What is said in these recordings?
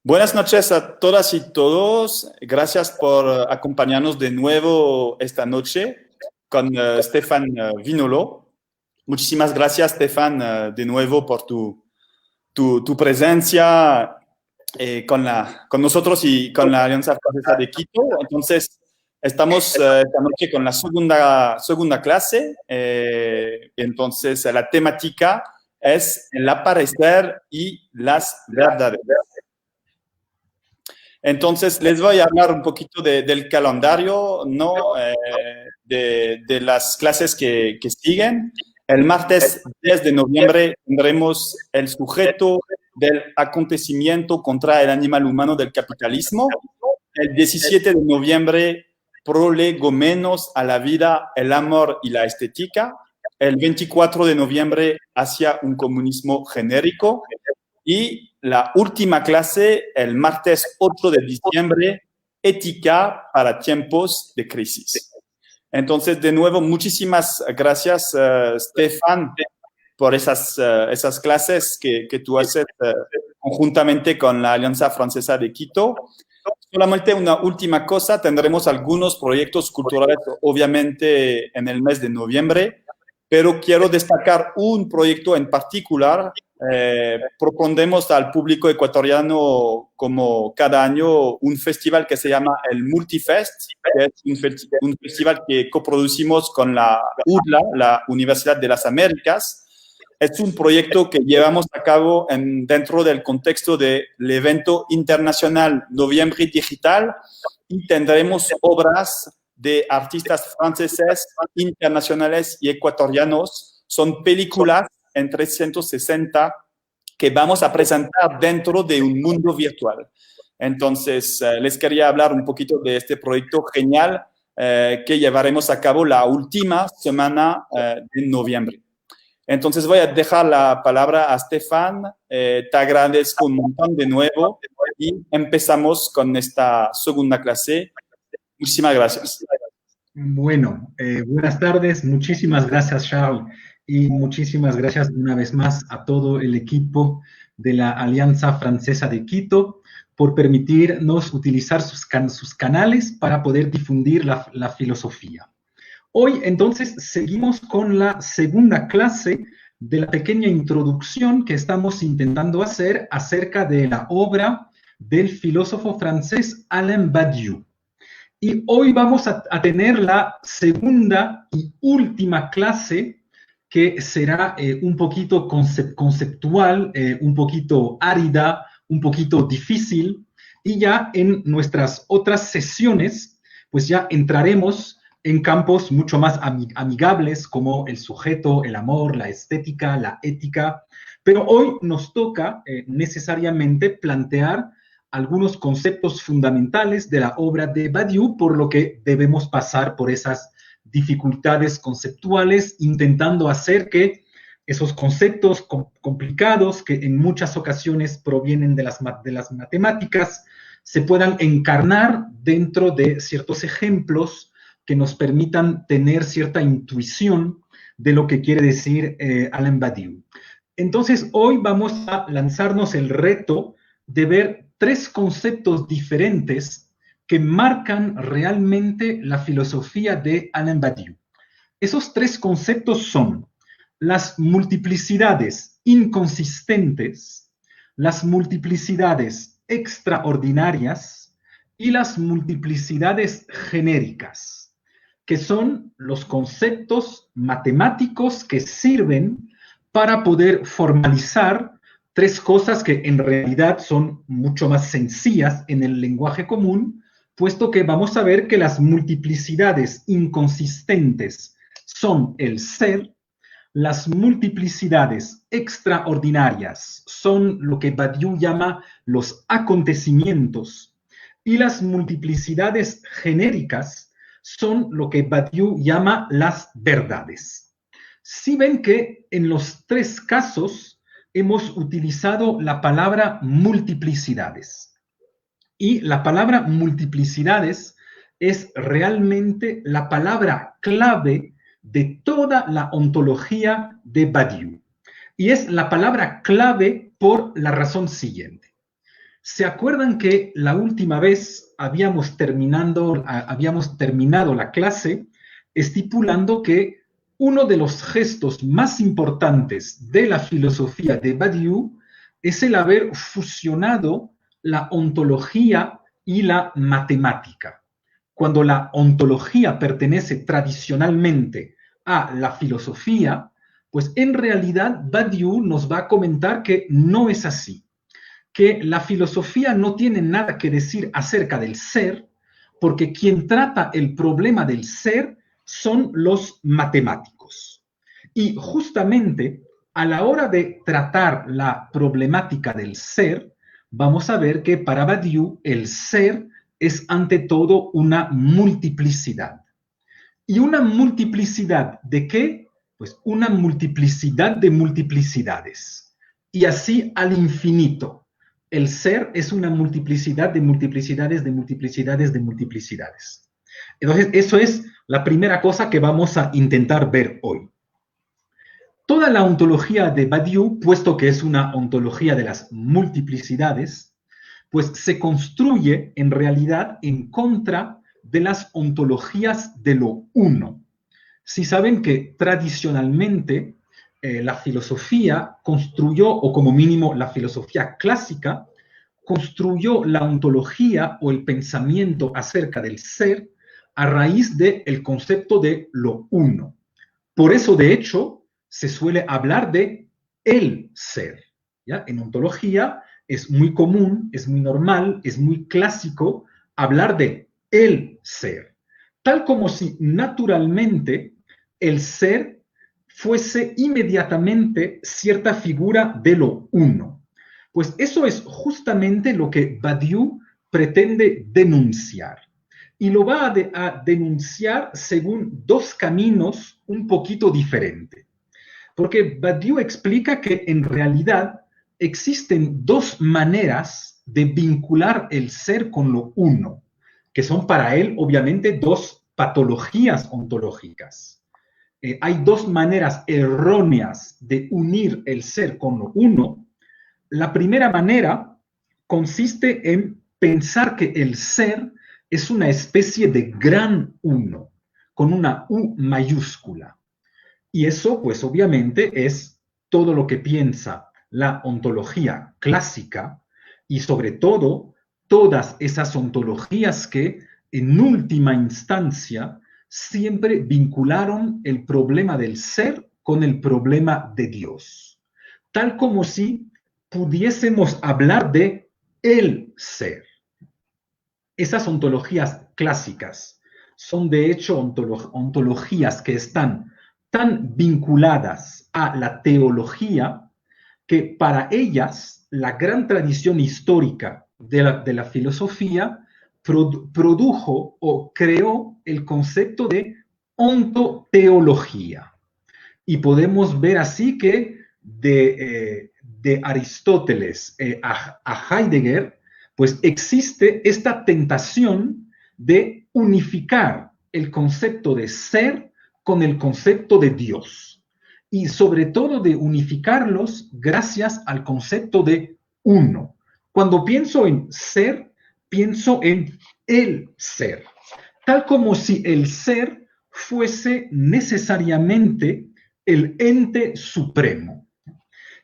Buenas noches a todas y todos. Gracias por acompañarnos de nuevo esta noche con Stefan Vinolo. Muchísimas gracias, Stefan, de nuevo por tu presencia con nosotros y con la Alianza Francesa de Quito. Entonces, estamos esta noche con la segunda clase. Entonces, la temática es el aparecer y las verdades. Entonces, les voy a hablar un poquito del calendario, ¿no? De las clases que siguen. El martes 10 de noviembre tendremos el sujeto del acontecimiento contra el animal humano del capitalismo. El 17 de noviembre, prolegómenos a la vida, el amor y la estética. El 24 de noviembre, hacia un comunismo genérico. Y la última clase, el martes 8 de diciembre, ética para tiempos de crisis. Entonces, de nuevo, muchísimas gracias, Stefan, por esas clases que tú haces conjuntamente con la Alianza Francesa de Quito. Solamente una última cosa, tendremos algunos proyectos culturales, obviamente, en el mes de noviembre, pero quiero destacar un proyecto en particular. Propondremos al público ecuatoriano, como cada año, un festival que se llama el Multifest, que es un festival que coproducimos con la UDLA, la Universidad de las Américas. Es un proyecto que llevamos a cabo dentro del contexto del evento internacional Noviembre Digital, y tendremos obras de artistas franceses, internacionales y ecuatorianos. Son películas en 360 que vamos a presentar dentro de un mundo virtual. Entonces, les quería hablar un poquito de este proyecto genial que llevaremos a cabo la última semana de noviembre. Entonces, voy a dejar la palabra a Stefan. Te agradezco un montón de nuevo y empezamos con esta segunda clase. Muchísimas gracias. Bueno, buenas tardes. Muchísimas gracias, Charles. Y muchísimas gracias una vez más a todo el equipo de la Alianza Francesa de Quito por permitirnos utilizar sus canales para poder difundir la filosofía. Hoy, entonces, seguimos con la segunda clase de la pequeña introducción que estamos intentando hacer acerca de la obra del filósofo francés Alain Badiou. Y hoy vamos a tener la segunda y última clase, que será un poquito conceptual, un poquito árida, un poquito difícil, y ya en nuestras otras sesiones, pues ya entraremos en campos mucho más amigables, como el sujeto, el amor, la estética, la ética, pero hoy nos toca necesariamente plantear algunos conceptos fundamentales de la obra de Badiou, por lo que debemos pasar por esas dificultades conceptuales, intentando hacer que esos conceptos complicados, que en muchas ocasiones provienen de las matemáticas, se puedan encarnar dentro de ciertos ejemplos que nos permitan tener cierta intuición de lo que quiere decir Alain Badiou. Entonces, hoy vamos a lanzarnos el reto de ver tres conceptos diferentes que marcan realmente la filosofía de Alain Badiou. Esos tres conceptos son las multiplicidades inconsistentes, las multiplicidades extraordinarias y las multiplicidades genéricas, que son los conceptos matemáticos que sirven para poder formalizar tres cosas que en realidad son mucho más sencillas en el lenguaje común, puesto que vamos a ver que las multiplicidades inconsistentes son el ser, las multiplicidades extraordinarias son lo que Badiou llama los acontecimientos, y las multiplicidades genéricas son lo que Badiou llama las verdades. Si ven que en los tres casos hemos utilizado la palabra multiplicidades. Y la palabra multiplicidades es realmente la palabra clave de toda la ontología de Badiou. Y es la palabra clave por la razón siguiente. ¿Se acuerdan que la última vez habíamos terminado la clase estipulando que uno de los gestos más importantes de la filosofía de Badiou es el haber fusionado la ontología y la matemática? Cuando la ontología pertenece tradicionalmente a la filosofía, pues en realidad Badiou nos va a comentar que no es así, que la filosofía no tiene nada que decir acerca del ser, porque quien trata el problema del ser son los matemáticos. Y justamente a la hora de tratar la problemática del ser, vamos a ver que para Badiou el ser es ante todo una multiplicidad. ¿Y una multiplicidad de qué? Pues una multiplicidad de multiplicidades. Y así al infinito. El ser es una multiplicidad de multiplicidades, de multiplicidades, de multiplicidades. Entonces, eso es la primera cosa que vamos a intentar ver hoy. Toda la ontología de Badiou, puesto que es una ontología de las multiplicidades, pues se construye en realidad en contra de las ontologías de lo uno. Si saben que tradicionalmente la filosofía construyó, o como mínimo la filosofía clásica, construyó la ontología o el pensamiento acerca del ser a raíz del concepto de lo uno. Por eso, de hecho, se suele hablar de el ser. ¿Ya? En ontología es muy común, es muy normal, es muy clásico hablar de el ser, tal como si naturalmente el ser fuese inmediatamente cierta figura de lo uno. Pues eso es justamente lo que Badiou pretende denunciar. Y lo va a denunciar según dos caminos un poquito diferentes. Porque Badiou explica que en realidad existen dos maneras de vincular el ser con lo uno, que son para él obviamente dos patologías ontológicas. Hay dos maneras erróneas de unir el ser con lo uno. La primera manera consiste en pensar que el ser es una especie de gran uno, con una U mayúscula. Y eso, pues obviamente, es todo lo que piensa la ontología clásica y sobre todo todas esas ontologías que en última instancia siempre vincularon el problema del ser con el problema de Dios. Tal como si pudiésemos hablar de el ser. Esas ontologías clásicas son de hecho ontologías que están tan vinculadas a la teología que para ellas la gran tradición histórica de la filosofía produjo o creó el concepto de ontoteología. Y podemos ver así que de Aristóteles a Heidegger, pues existe esta tentación de unificar el concepto de ser con el concepto de Dios. Y sobre todo de unificarlos gracias al concepto de uno. Cuando pienso en ser, pienso en el ser. Tal como si el ser fuese necesariamente el ente supremo.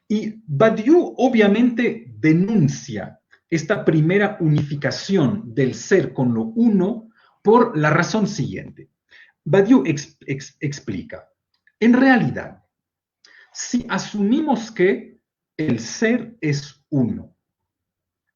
Y Badiou obviamente denuncia esta primera unificación del ser con lo uno por la razón siguiente. Badiou explica, en realidad, si asumimos que el ser es uno,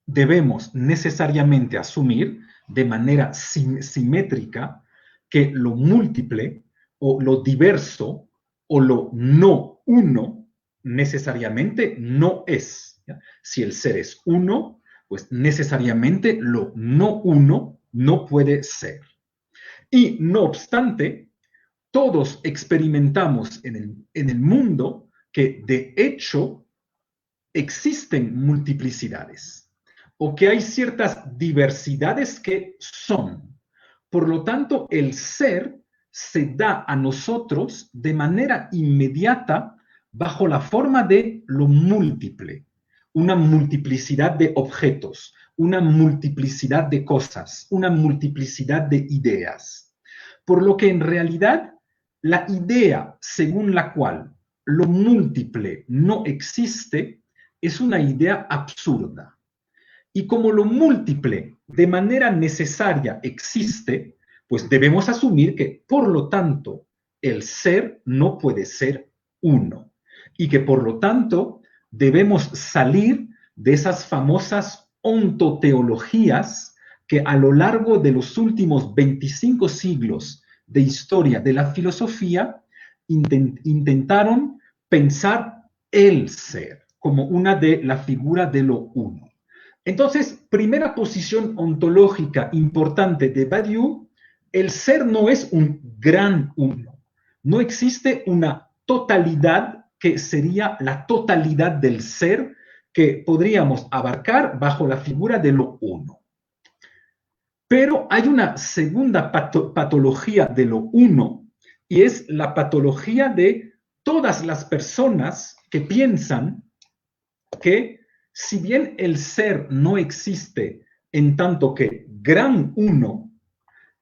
debemos necesariamente asumir de manera simétrica que lo múltiple o lo diverso o lo no uno necesariamente no es. ¿Ya? Si el ser es uno, pues necesariamente lo no uno no puede ser. Y no obstante, todos experimentamos en el mundo que de hecho existen multiplicidades o que hay ciertas diversidades que son. Por lo tanto, el ser se da a nosotros de manera inmediata bajo la forma de lo múltiple. una multiplicidad de objetos, una multiplicidad de cosas, una multiplicidad de ideas. Por lo que en realidad la idea según la cual lo múltiple no existe es una idea absurda. Y como lo múltiple de manera necesaria existe, pues debemos asumir que, por lo tanto, el ser no puede ser uno. Y que, por lo tanto, debemos salir de esas famosas ontoteologías que a lo largo de los últimos 25 siglos de historia de la filosofía intentaron pensar el ser como una de la figura de lo uno. Entonces, primera posición ontológica importante de Badiou, el ser no es un gran uno. No existe una totalidad que sería la totalidad del ser que podríamos abarcar bajo la figura de lo uno. Pero hay una segunda patología de lo uno, y es la patología de todas las personas que piensan que si bien el ser no existe en tanto que gran uno,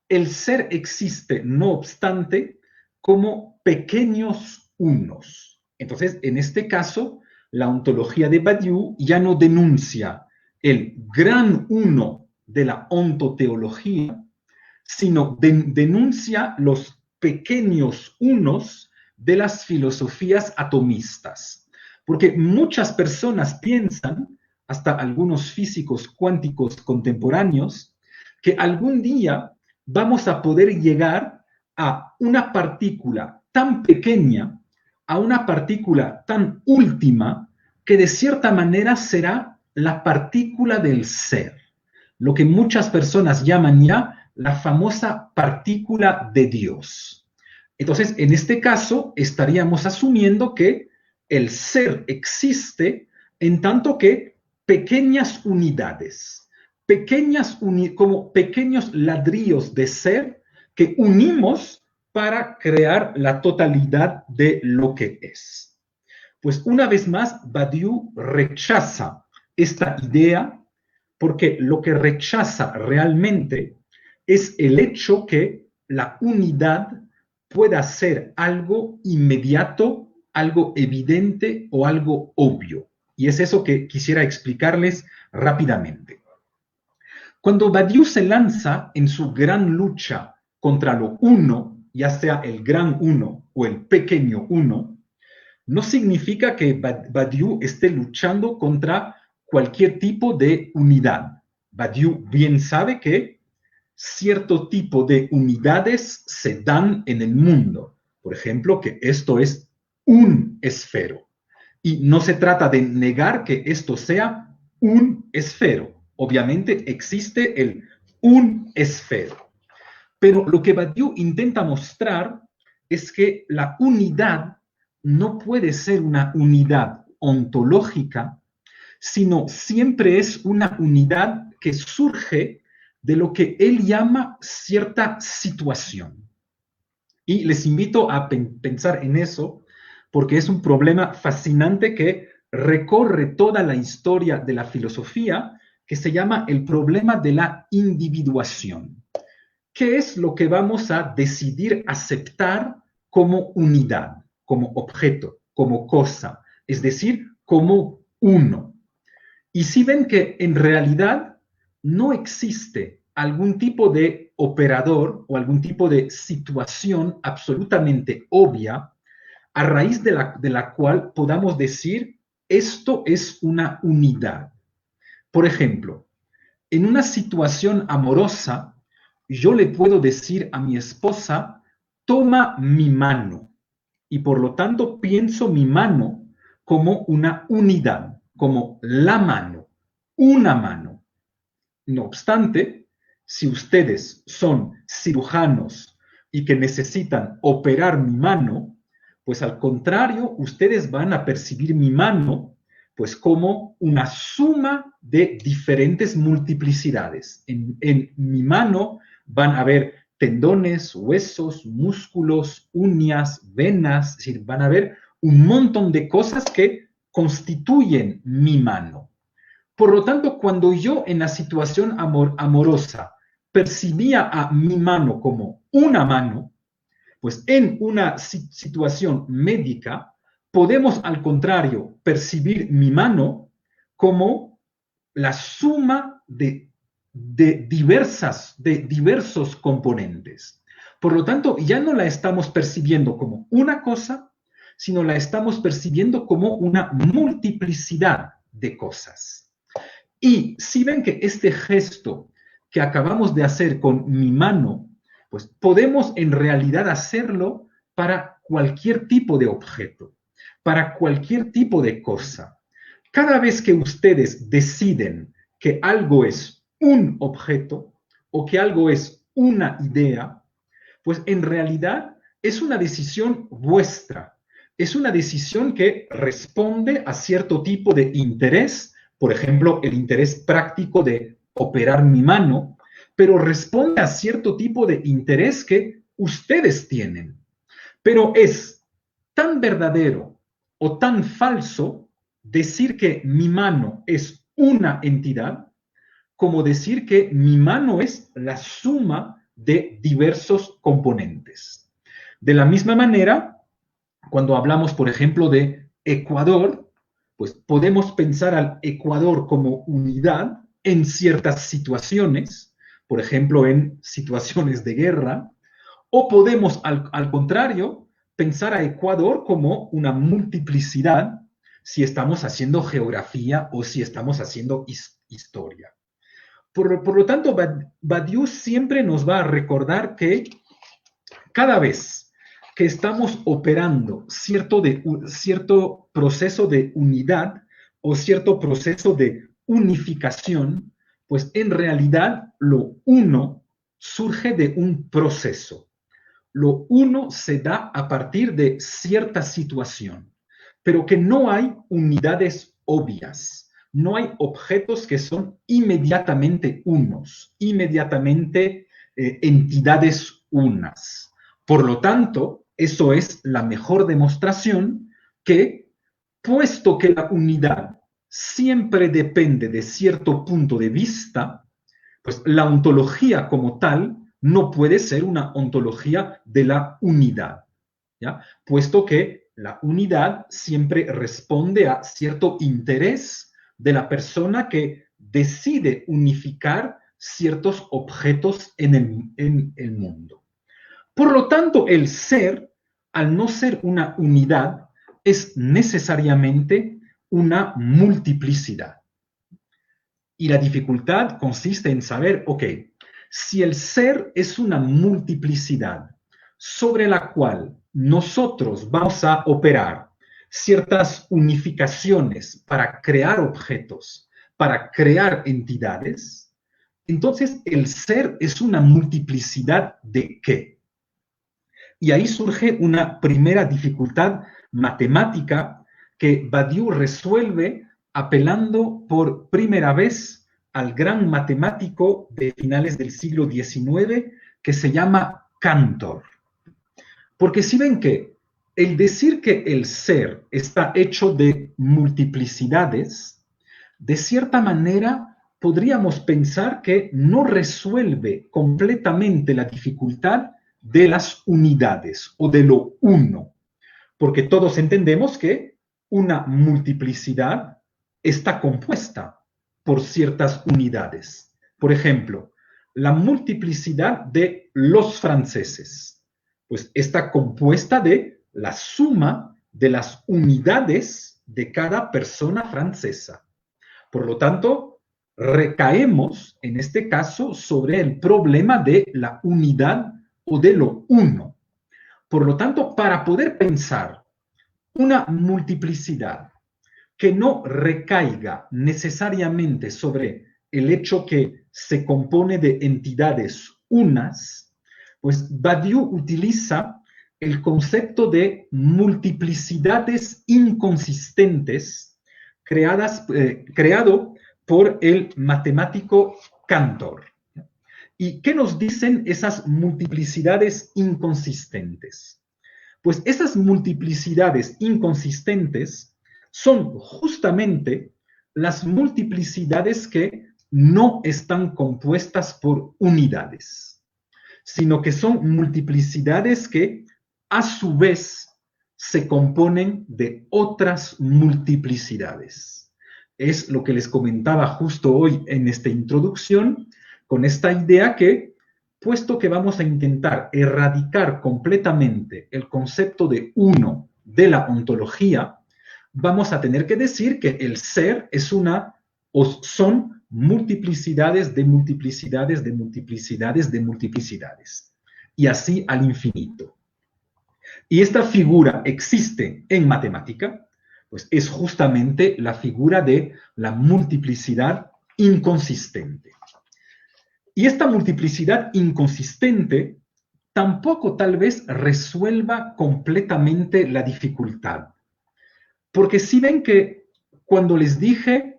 el ser existe, no obstante, como pequeños unos. Entonces, en este caso, la ontología de Badiou ya no denuncia el gran uno de la ontoteología, sino denuncia los pequeños unos de las filosofías atomistas. Porque muchas personas piensan, hasta algunos físicos cuánticos contemporáneos, que algún día vamos a poder llegar a una partícula tan pequeña, a una partícula tan última, que de cierta manera será la partícula del ser, lo que muchas personas llaman ya la famosa partícula de Dios. Entonces, en este caso, estaríamos asumiendo que el ser existe en tanto que pequeñas unidades, como pequeños ladrillos de ser que unimos para crear la totalidad de lo que es. Pues una vez más, Badiou rechaza esta idea porque lo que rechaza realmente es el hecho que la unidad pueda ser algo inmediato, algo evidente o algo obvio. Y es eso que quisiera explicarles rápidamente. Cuando Badiou se lanza en su gran lucha contra lo uno, ya sea el gran uno o el pequeño uno, no significa que Badiou esté luchando contra cualquier tipo de unidad. Badiou bien sabe que cierto tipo de unidades se dan en el mundo. Por ejemplo, que esto es un esfero. Y no se trata de negar que esto sea un esfero. Obviamente existe el un esfero. Pero lo que Badiou intenta mostrar es que la unidad no puede ser una unidad ontológica, sino siempre es una unidad que surge de lo que él llama cierta situación. Y les invito a pensar en eso, porque es un problema fascinante que recorre toda la historia de la filosofía, que se llama el problema de la individuación. ¿Qué es lo que vamos a decidir aceptar como unidad, como objeto, como cosa? Es decir, como uno. Y si ven que en realidad no existe algún tipo de operador o algún tipo de situación absolutamente obvia a raíz de la cual podamos decir esto es una unidad. Por ejemplo, en una situación amorosa, yo le puedo decir a mi esposa, toma mi mano, y por lo tanto pienso mi mano como una unidad, como la mano, una mano. No obstante, si ustedes son cirujanos y que necesitan operar mi mano, pues al contrario, ustedes van a percibir mi mano pues como una suma de diferentes multiplicidades. En mi mano van a haber tendones, huesos, músculos, uñas, venas, es decir, van a haber un montón de cosas que constituyen mi mano. Por lo tanto, cuando yo en la situación amorosa percibía a mi mano como una mano, pues en una situación médica podemos al contrario percibir mi mano como la suma de diversos componentes. Por lo tanto, ya no la estamos percibiendo como una cosa, sino la estamos percibiendo como una multiplicidad de cosas. Y si ven que este gesto que acabamos de hacer con mi mano, pues podemos en realidad hacerlo para cualquier tipo de objeto, para cualquier tipo de cosa. Cada vez que ustedes deciden que algo es un objeto o que algo es una idea, pues en realidad es una decisión vuestra. Es una decisión que responde a cierto tipo de interés, por ejemplo, el interés práctico de operar mi mano, pero responde a cierto tipo de interés que ustedes tienen. Pero es tan verdadero o tan falso decir que mi mano es una entidad como decir que mi mano es la suma de diversos componentes. De la misma manera, cuando hablamos, por ejemplo, de Ecuador, pues podemos pensar al Ecuador como unidad en ciertas situaciones, por ejemplo, en situaciones de guerra, o podemos, al contrario, pensar a Ecuador como una multiplicidad si estamos haciendo geografía o si estamos haciendo historia. Por lo tanto, Badiou siempre nos va a recordar que cada vez que estamos operando cierto proceso de unidad o cierto proceso de unificación, pues en realidad lo uno surge de un proceso. Lo uno se da a partir de cierta situación, pero que no hay unidades obvias. No hay objetos que son inmediatamente unos, inmediatamente entidades unas. Por lo tanto, eso es la mejor demostración que, puesto que la unidad siempre depende de cierto punto de vista, pues la ontología como tal no puede ser una ontología de la unidad, ¿ya? Puesto que la unidad siempre responde a cierto interés de la persona que decide unificar ciertos objetos en el mundo. Por lo tanto, el ser, al no ser una unidad, es necesariamente una multiplicidad. Y la dificultad consiste en saber, ok, si el ser es una multiplicidad sobre la cual nosotros vamos a operar ciertas unificaciones para crear objetos, para crear entidades, entonces el ser es una multiplicidad ¿de qué? Y ahí surge una primera dificultad matemática que Badiou resuelve apelando por primera vez al gran matemático de finales del siglo XIX que se llama Cantor. Porque si ven que el decir que el ser está hecho de multiplicidades, de cierta manera podríamos pensar que no resuelve completamente la dificultad de las unidades o de lo uno, porque todos entendemos que una multiplicidad está compuesta por ciertas unidades. Por ejemplo, la multiplicidad de los franceses, pues está compuesta de la suma de las unidades de cada persona francesa. Por lo tanto, recaemos en este caso sobre el problema de la unidad o de lo uno. Por lo tanto, para poder pensar una multiplicidad que no recaiga necesariamente sobre el hecho que se compone de entidades unas, pues Badiou utiliza el concepto de multiplicidades inconsistentes creado por el matemático Cantor. ¿Y qué nos dicen esas multiplicidades inconsistentes? Pues esas multiplicidades inconsistentes son justamente las multiplicidades que no están compuestas por unidades, sino que son multiplicidades que a su vez se componen de otras multiplicidades. Es lo que les comentaba justo hoy en esta introducción, con esta idea que, puesto que vamos a intentar erradicar completamente el concepto de uno de la ontología, vamos a tener que decir que el ser es una, o son multiplicidades de multiplicidades de multiplicidades de multiplicidades, y así al infinito. Y esta figura existe en matemática, pues es justamente la figura de la multiplicidad inconsistente. Y esta multiplicidad inconsistente tampoco tal vez resuelva completamente la dificultad. Porque si ven que cuando les dije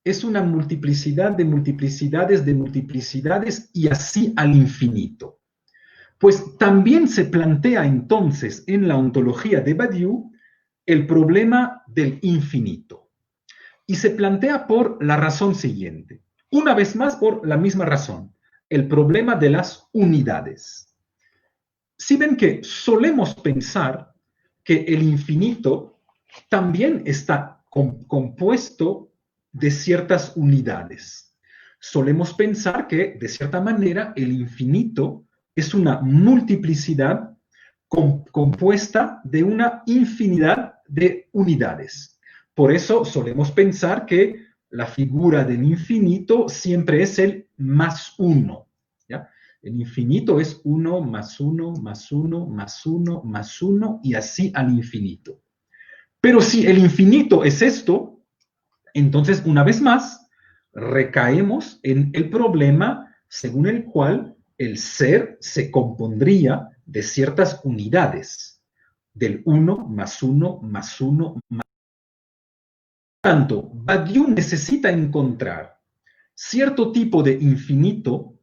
es una multiplicidad de multiplicidades de multiplicidades y así al infinito, pues también se plantea entonces en la ontología de Badiou el problema del infinito. Y se plantea por la razón siguiente. Una vez más, por la misma razón, el problema de las unidades. Si ven que solemos pensar que el infinito también está compuesto de ciertas unidades. Solemos pensar que, de cierta manera, el infinito es una multiplicidad compuesta de una infinidad de unidades. Por eso solemos pensar que la figura del infinito siempre es el más uno. ¿Ya? El infinito es 1 más 1 más 1 más 1 más 1 y así al infinito. Pero si el infinito es esto, entonces una vez más recaemos en el problema según el cual el ser se compondría de ciertas unidades, del 1 más 1 más 1 más. Por tanto, Badiou necesita encontrar cierto tipo de infinito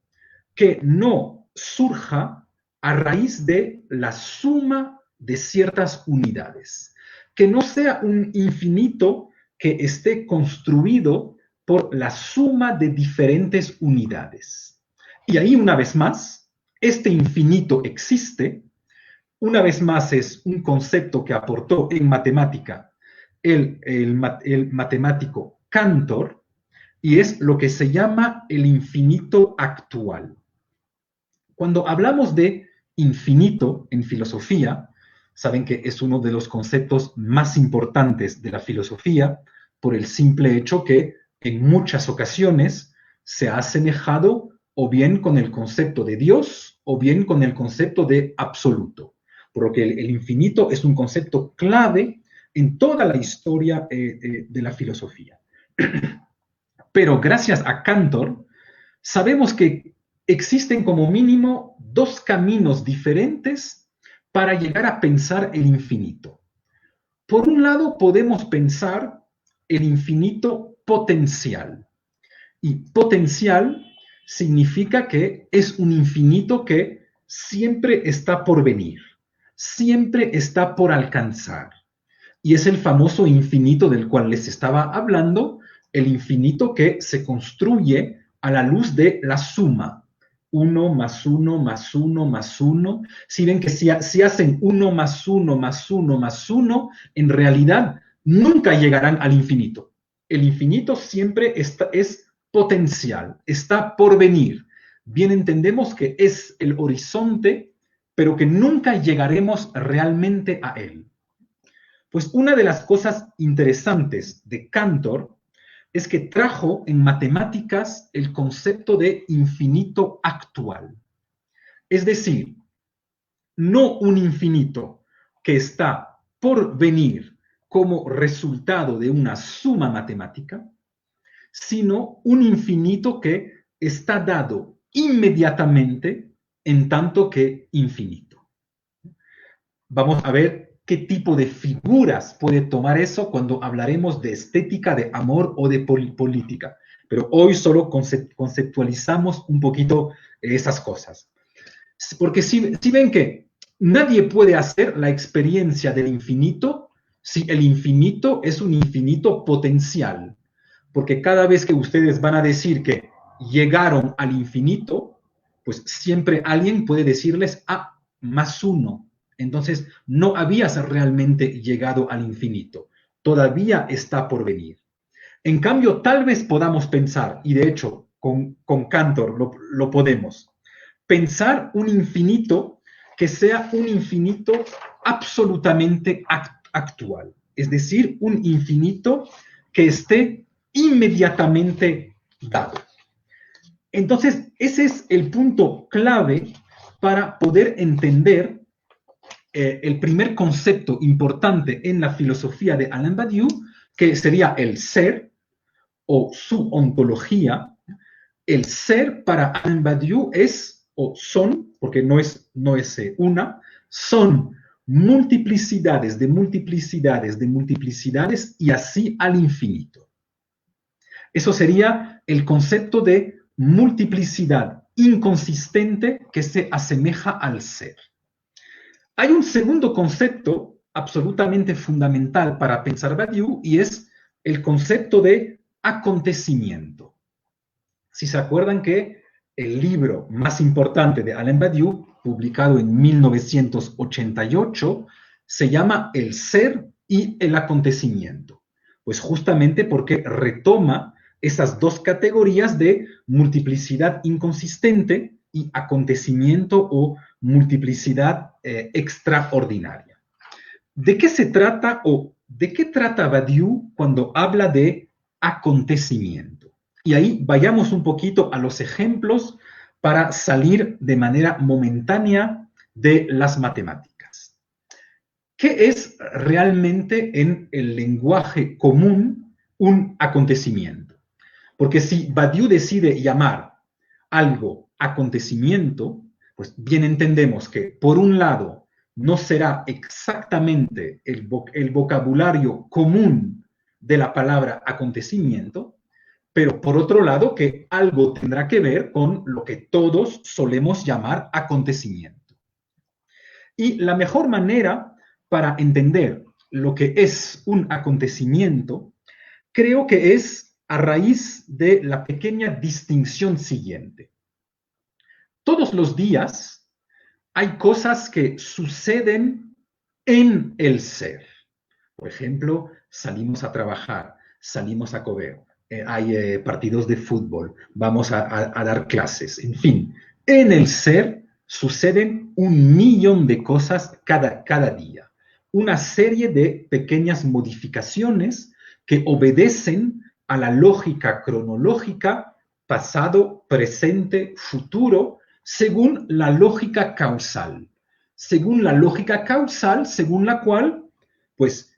que no surja a raíz de la suma de ciertas unidades, que no sea un infinito que esté construido por la suma de diferentes unidades. Y ahí, una vez más, este infinito existe. Una vez más, es un concepto que aportó en matemática el matemático Cantor, y es lo que se llama el infinito actual. Cuando hablamos de infinito en filosofía, saben que es uno de los conceptos más importantes de la filosofía por el simple hecho que en muchas ocasiones se ha asemejado o bien con el concepto de Dios o bien con el concepto de absoluto. Por lo que el infinito es un concepto clave en toda la historia de la filosofía. Pero gracias a Cantor, sabemos que existen como mínimo dos caminos diferentes para llegar a pensar el infinito. Por un lado, podemos pensar el infinito potencial. Y potencial significa que es un infinito que siempre está por venir, siempre está por alcanzar. Y es el famoso infinito del cual les estaba hablando, el infinito que se construye a la luz de la suma. 1 más 1 más 1 más 1. Si ven que si hacen 1 más 1 más 1 más 1, en realidad nunca llegarán al infinito. El infinito siempre es potencial, está por venir. Bien entendemos que es el horizonte, pero que nunca llegaremos realmente a él. Pues una de las cosas interesantes de Cantor es que trajo en matemáticas el concepto de infinito actual. Es decir, no un infinito que está por venir como resultado de una suma matemática, sino un infinito que está dado inmediatamente en tanto que infinito. Vamos a ver qué tipo de figuras puede tomar eso cuando hablaremos de estética, de amor o de política. Pero hoy solo conceptualizamos un poquito esas cosas. Porque si ven que nadie puede hacer la experiencia del infinito si el infinito es un infinito potencial, porque cada vez que ustedes van a decir que llegaron al infinito, pues siempre alguien puede decirles, ah, más uno. Entonces, no habías realmente llegado al infinito. Todavía está por venir. En cambio, tal vez podamos pensar, y de hecho, con Cantor lo podemos, pensar un infinito que sea un infinito absolutamente actual. Es decir, un infinito que esté inmediatamente dado. Entonces, ese es el punto clave para poder entender el primer concepto importante en la filosofía de Alain Badiou, que sería el ser o su ontología. El ser para Alain Badiou es, o son, porque no es una, son multiplicidades de multiplicidades de multiplicidades y así al infinito. Eso sería el concepto de multiplicidad inconsistente que se asemeja al ser. Hay un segundo concepto absolutamente fundamental para pensar Badiou y es el concepto de acontecimiento. Si se acuerdan que el libro más importante de Alain Badiou, publicado en 1988, se llama El ser y el acontecimiento. Pues justamente porque retoma esas dos categorías de multiplicidad inconsistente y acontecimiento o multiplicidad extraordinaria. ¿De qué se trata o de qué trata Badiou cuando habla de acontecimiento? Y ahí vayamos un poquito a los ejemplos para salir de manera momentánea de las matemáticas. ¿Qué es realmente en el lenguaje común un acontecimiento? Porque si Badiou decide llamar algo acontecimiento, pues bien entendemos que, por un lado, no será exactamente el vocabulario común de la palabra acontecimiento, pero por otro lado que algo tendrá que ver con lo que todos solemos llamar acontecimiento. Y la mejor manera para entender lo que es un acontecimiento, creo que es a raíz de la pequeña distinción siguiente. Todos los días hay cosas que suceden en el ser. Por ejemplo, salimos a trabajar, salimos a comer, hay partidos de fútbol, vamos a dar clases, en fin. En el ser suceden 1.000.000 de cosas cada día. Una serie de pequeñas modificaciones que obedecen a la lógica cronológica, pasado, presente, futuro, según la lógica causal. Según la lógica causal, según la cual, pues,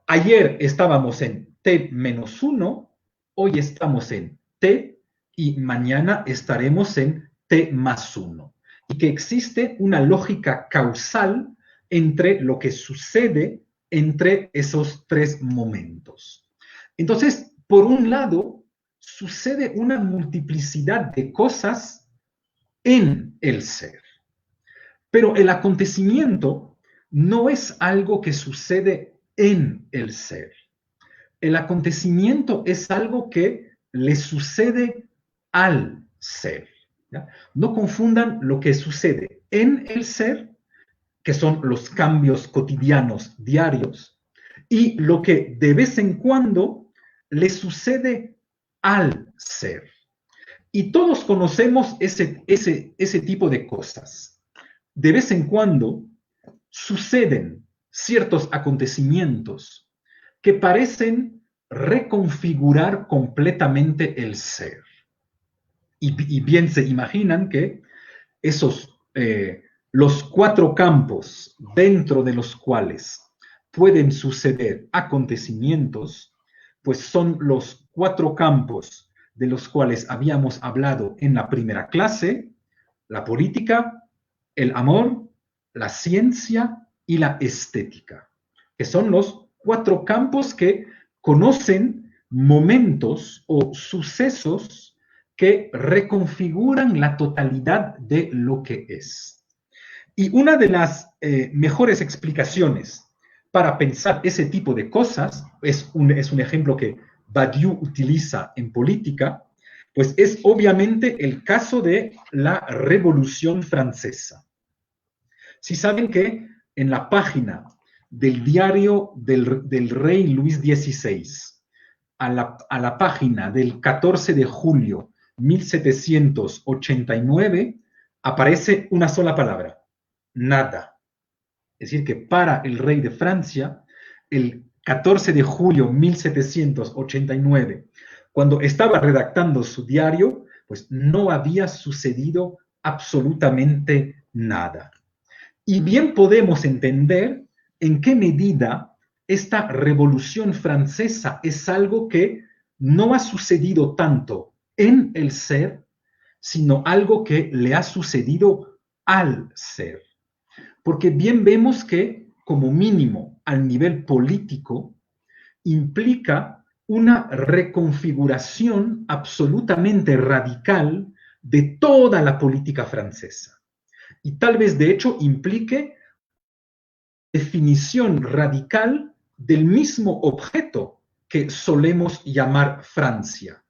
ayer estábamos en t-1, hoy estamos en t y mañana estaremos en t+1. Y que existe una lógica causal entre lo que sucede entre esos tres momentos. Entonces, por un lado, sucede una multiplicidad de cosas en el ser. Pero el acontecimiento no es algo que sucede en el ser. El acontecimiento es algo que le sucede al ser. ¿Ya? No confundan lo que sucede en el ser, que son los cambios cotidianos, diarios, y lo que de vez en cuando le sucede al ser. Y todos conocemos ese tipo de cosas. De vez en cuando suceden ciertos acontecimientos que parecen reconfigurar completamente el ser. Y bien se imaginan que los 4 campos dentro de los cuales pueden suceder acontecimientos, pues son los 4 campos de los cuales habíamos hablado en la primera clase: la política, el amor, la ciencia y la estética, que son los 4 campos que conocen momentos o sucesos que reconfiguran la totalidad de lo que es. Y una de las mejores explicaciones para pensar ese tipo de cosas, es un ejemplo que Badiou utiliza en política, pues es obviamente el caso de la Revolución Francesa. Si saben que en la página del diario del rey Luis XVI, a la página del 14 de julio 1789, aparece una sola palabra: nada. Es decir, que para el rey de Francia, el 14 de julio 1789, cuando estaba redactando su diario, pues no había sucedido absolutamente nada. Y bien podemos entender en qué medida esta Revolución Francesa es algo que no ha sucedido tanto en el ser, sino algo que le ha sucedido al ser. Porque bien vemos que, como mínimo, al nivel político, implica una reconfiguración absolutamente radical de toda la política francesa. Y tal vez, de hecho, implique definición radical del mismo objeto que solemos llamar Francia.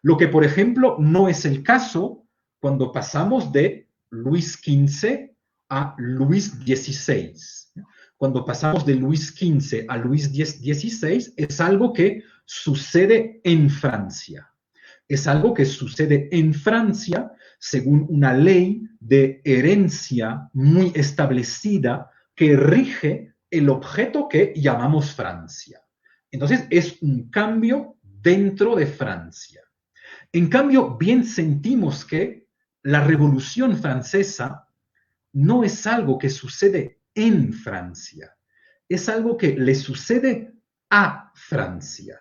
Lo que, por ejemplo, no es el caso cuando pasamos de Luis XV a Luis XVI. Cuando pasamos de Luis XV a Luis XVI, es algo que sucede en Francia. Es algo que sucede en Francia según una ley de herencia muy establecida que rige el objeto que llamamos Francia. Entonces, es un cambio dentro de Francia. En cambio, bien sentimos que la Revolución Francesa no es algo que sucede en Francia, es algo que le sucede a Francia.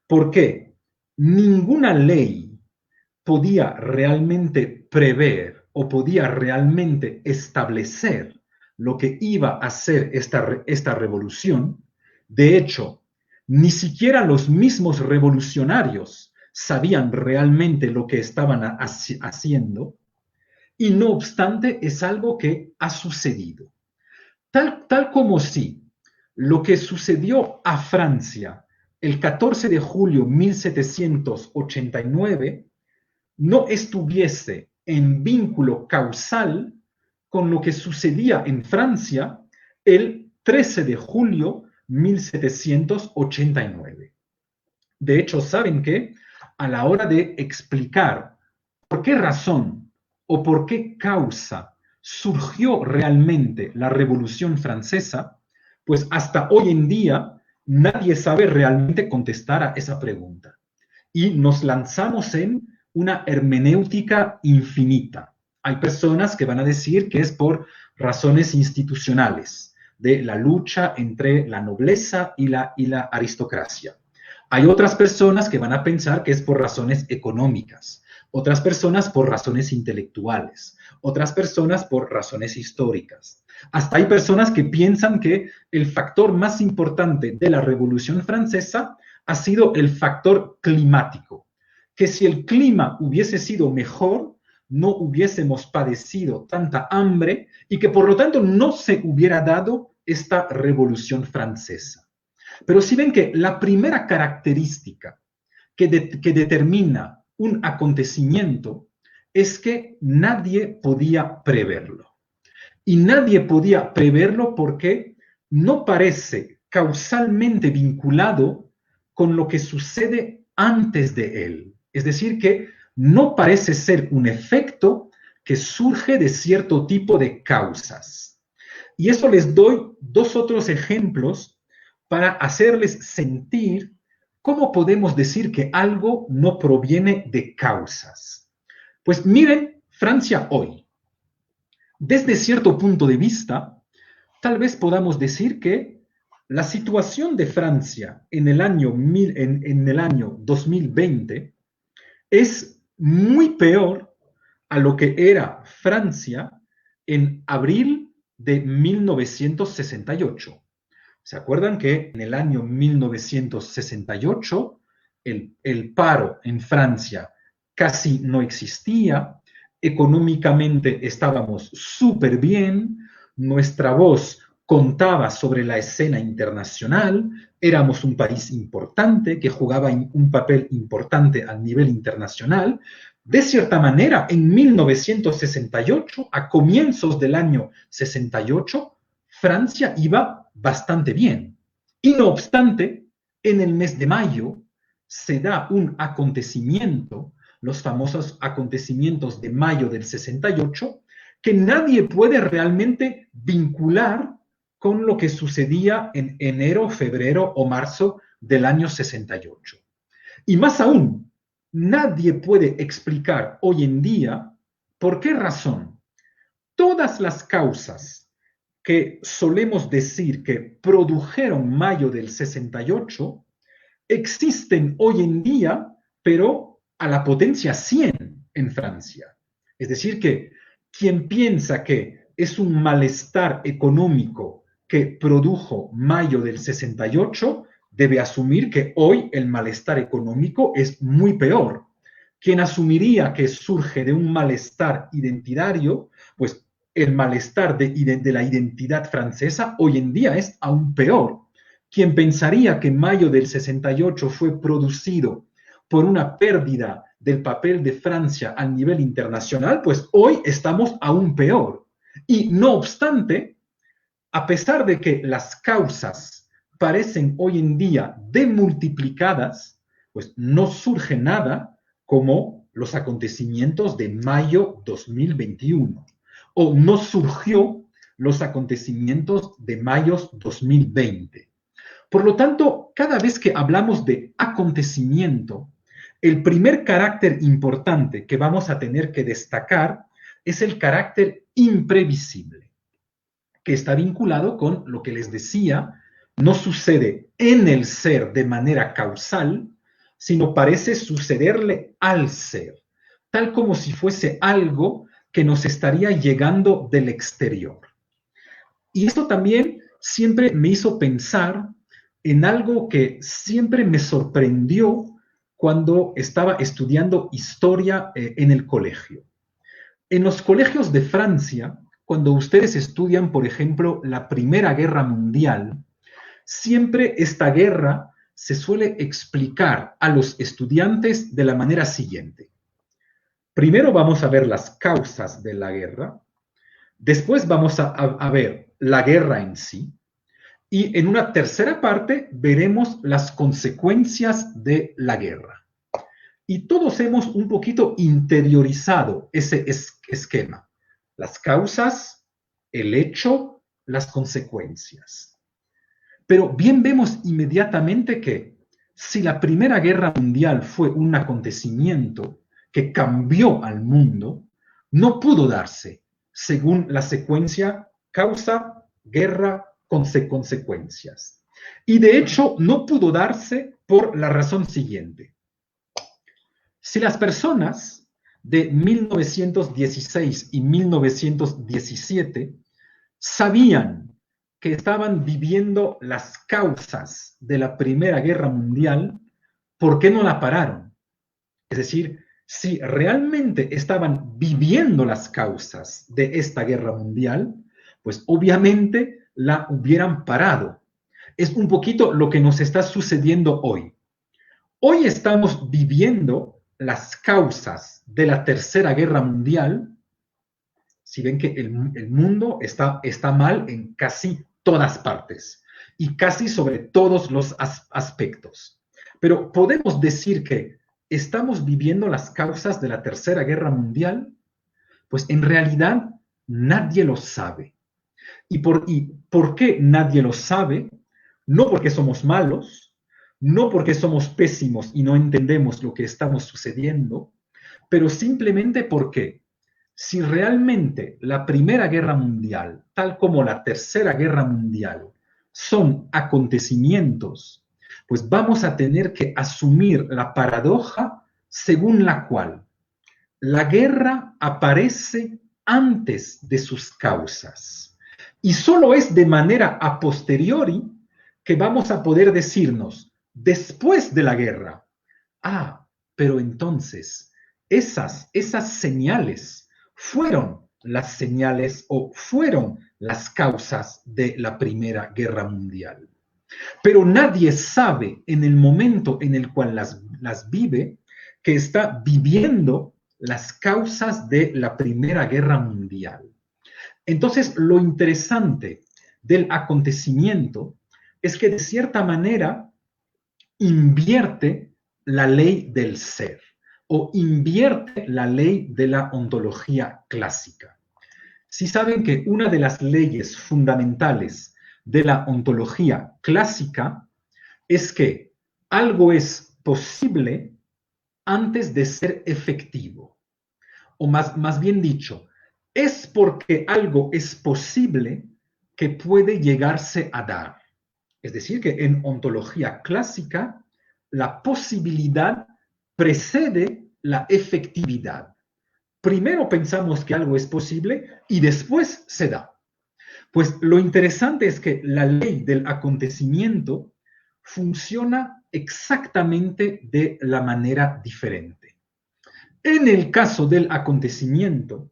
¿Por qué? Ninguna ley podía realmente prever o podía realmente establecer lo que iba a ser esta revolución. De hecho, ni siquiera los mismos revolucionarios sabían realmente lo que estaban haciendo, y no obstante es algo que ha sucedido. Tal como si lo que sucedió a Francia el 14 de julio de 1789 no estuviese en vínculo causal con lo que sucedía en Francia el 13 de julio de 1789. De hecho, ¿saben qué? A la hora de explicar por qué razón o por qué causa surgió realmente la Revolución Francesa, pues hasta hoy en día nadie sabe realmente contestar a esa pregunta. Y nos lanzamos en una hermenéutica infinita. Hay personas que van a decir que es por razones institucionales, de la lucha entre la nobleza y la aristocracia. Hay otras personas que van a pensar que es por razones económicas, otras personas por razones intelectuales, otras personas por razones históricas. Hasta hay personas que piensan que el factor más importante de la Revolución Francesa ha sido el factor climático, que si el clima hubiese sido mejor, no hubiésemos padecido tanta hambre y que por lo tanto no se hubiera dado esta Revolución Francesa. Pero si ven que la primera característica que determina un acontecimiento es que nadie podía preverlo. Y nadie podía preverlo porque no parece causalmente vinculado con lo que sucede antes de él. Es decir, que no parece ser un efecto que surge de cierto tipo de causas. Y eso les doy dos otros ejemplos para hacerles sentir cómo podemos decir que algo no proviene de causas. Pues miren Francia hoy. Desde cierto punto de vista, tal vez podamos decir que la situación de Francia en el año 2020 es muy peor a lo que era Francia en abril de 1968. ¿Se acuerdan que en el año 1968 el paro en Francia casi no existía? económicamente estábamos súper bien, nuestra voz contaba sobre la escena internacional, éramos un país importante que jugaba un papel importante a nivel internacional. De cierta manera, en 1968, a comienzos del año 68, Francia iba bastante bien. Y no obstante, en el mes de mayo se da un acontecimiento, los famosos acontecimientos de mayo del 68, que nadie puede realmente vincular con lo que sucedía en enero, febrero o marzo del año 68. Y más aún, nadie puede explicar hoy en día por qué razón todas las causas que solemos decir que produjeron mayo del 68 existen hoy en día, pero a la potencia 100 en Francia. Es decir, que quien piensa que es un malestar económico que produjo mayo del 68, debe asumir que hoy el malestar económico es muy peor. Quien asumiría que surge de un malestar identitario, pues el malestar de la identidad francesa hoy en día es aún peor. Quien pensaría que mayo del 68 fue producido por una pérdida del papel de Francia a nivel internacional, pues hoy estamos aún peor. Y no obstante, a pesar de que las causas parecen hoy en día demultiplicadas, pues no surge nada como los acontecimientos de mayo 2021, o no surgió los acontecimientos de mayo 2020. Por lo tanto, cada vez que hablamos de acontecimiento, el primer carácter importante que vamos a tener que destacar es el carácter imprevisible, que está vinculado con lo que les decía, no sucede en el ser de manera causal, sino parece sucederle al ser, tal como si fuese algo que nos estaría llegando del exterior. Y esto también siempre me hizo pensar en algo que siempre me sorprendió cuando estaba estudiando historia en el colegio. En los colegios de Francia, cuando ustedes estudian, por ejemplo, la Primera Guerra Mundial, siempre esta guerra se suele explicar a los estudiantes de la manera siguiente. Primero vamos a ver las causas de la guerra, después vamos a ver la guerra en sí, y en una tercera parte veremos las consecuencias de la guerra. Y todos hemos un poquito interiorizado ese esquema. Las causas, el hecho, las consecuencias. Pero bien vemos inmediatamente que si la Primera Guerra Mundial fue un acontecimiento que cambió al mundo, no pudo darse según la secuencia causa, guerra, consecuencias. Y de hecho no pudo darse por la razón siguiente. Si las personas de 1916 y 1917 sabían que estaban viviendo las causas de la Primera Guerra Mundial, ¿por qué no la pararon? Es decir, si realmente estaban viviendo las causas de esta guerra mundial, pues obviamente la hubieran parado. Es un poquito lo que nos está sucediendo hoy. Hoy estamos viviendo las causas de la Tercera Guerra Mundial. Si ven que el mundo está mal en casi todas partes y casi sobre todos los aspectos. Pero podemos decir que estamos viviendo las causas de la Tercera Guerra Mundial, pues en realidad nadie lo sabe. ¿Y por qué nadie lo sabe? No porque somos malos, no porque somos pésimos y no entendemos lo que estamos sucediendo, pero simplemente porque si realmente la Primera Guerra Mundial, tal como la Tercera Guerra Mundial, son acontecimientos, pues vamos a tener que asumir la paradoja según la cual la guerra aparece antes de sus causas. Y solo es de manera a posteriori que vamos a poder decirnos, después de la guerra, pero entonces esas señales fueron las señales o fueron las causas de la Primera Guerra Mundial. Pero nadie sabe en el momento en el cual las vive que está viviendo las causas de la Primera Guerra Mundial. Entonces, lo interesante del acontecimiento es que de cierta manera invierte la ley del ser o invierte la ley de la ontología clásica. Si saben que una de las leyes fundamentales de la ontología clásica es que algo es posible antes de ser efectivo. O más bien dicho, es porque algo es posible que puede llegarse a dar. Es decir, que en ontología clásica, la posibilidad precede la efectividad. Primero pensamos que algo es posible y después se da. Pues lo interesante es que la ley del acontecimiento funciona exactamente de la manera diferente. En el caso del acontecimiento,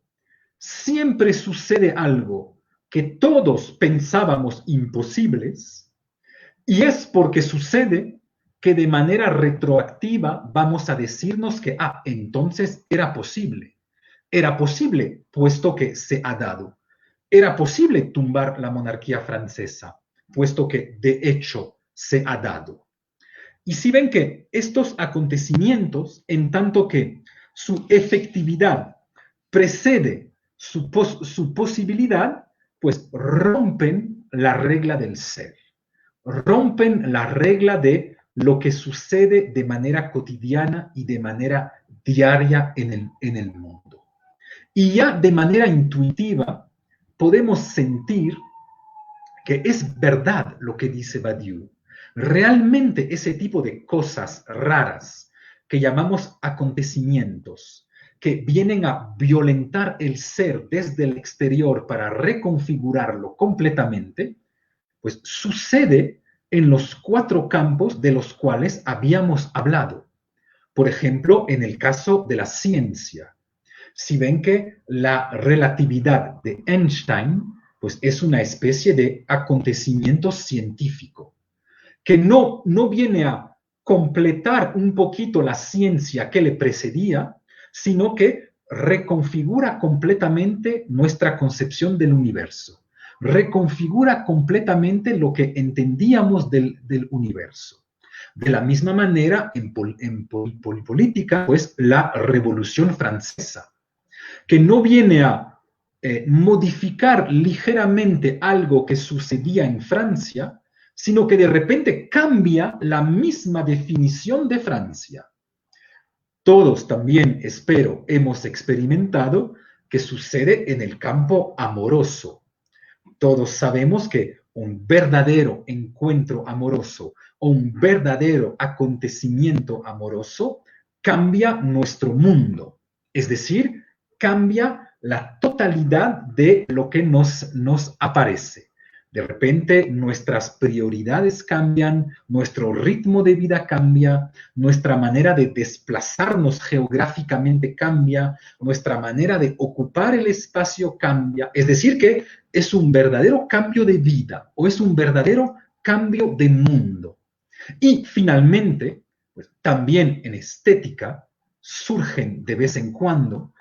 siempre sucede algo que todos pensábamos imposibles, y es porque sucede que de manera retroactiva vamos a decirnos que, entonces era posible. Era posible, puesto que se ha dado. Era posible tumbar la monarquía francesa, puesto que de hecho se ha dado. Y si ven que estos acontecimientos, en tanto que su efectividad precede su posibilidad, pues rompen la regla del ser. Rompen la regla de lo que sucede de manera cotidiana y de manera diaria en el mundo. Y ya de manera intuitiva podemos sentir que es verdad lo que dice Badiou. Realmente ese tipo de cosas raras que llamamos acontecimientos, que vienen a violentar el ser desde el exterior para reconfigurarlo completamente, pues sucede en los 4 campos de los cuales habíamos hablado. Por ejemplo, en el caso de la ciencia. Si ven que la relatividad de Einstein, pues es una especie de acontecimiento científico, que no viene a completar un poquito la ciencia que le precedía, sino que reconfigura completamente nuestra concepción del universo, reconfigura completamente lo que entendíamos del universo. De la misma manera, en política, pues la Revolución Francesa, que no viene a modificar ligeramente algo que sucedía en Francia, sino que de repente cambia la misma definición de Francia. Todos también, espero, hemos experimentado que sucede en el campo amoroso. Todos sabemos que un verdadero encuentro amoroso o un verdadero acontecimiento amoroso cambia nuestro mundo, es decir, cambia la totalidad de lo que nos aparece. De repente nuestras prioridades cambian, nuestro ritmo de vida cambia, nuestra manera de desplazarnos geográficamente cambia, nuestra manera de ocupar el espacio cambia. Es decir, que es un verdadero cambio de vida o es un verdadero cambio de mundo. Y finalmente, pues, también en estética surgen de vez en cuando